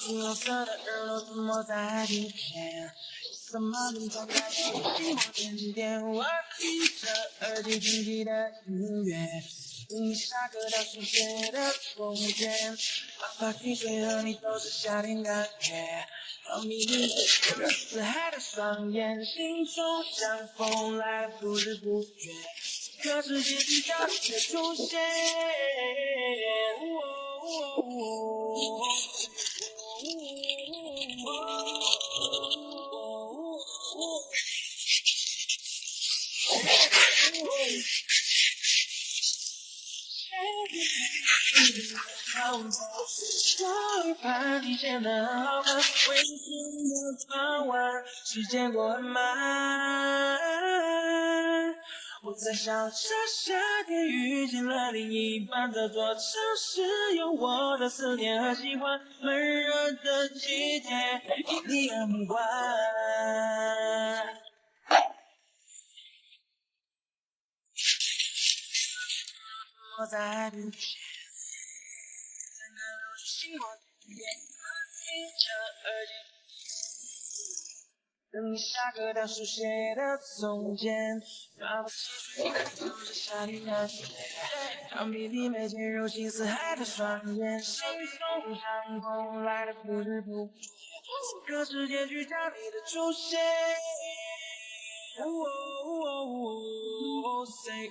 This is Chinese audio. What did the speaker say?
金黄色的耳朵怎么在听见？什么铃铛在心我点点，我闭着耳机听起的音乐，你下课到书写的空间，把汽水和你都是夏天感觉。让迷离的四海的双眼，心中像风来不知不觉，可世界聚焦你的出现。终于盼你显得很好看，为你真的傍晚，时间过很慢。我在想，这夏天遇见了另一半，这座城市有我的思念和喜欢，闷热的季节，你很梦幻。我在不见。星光点闭着耳机，等你下课到书写的从前，把我汽水都是夏天感觉，让迷离眉间如青似海的双眼，心中像风来的不知不觉，此刻世界聚焦你的出现。Say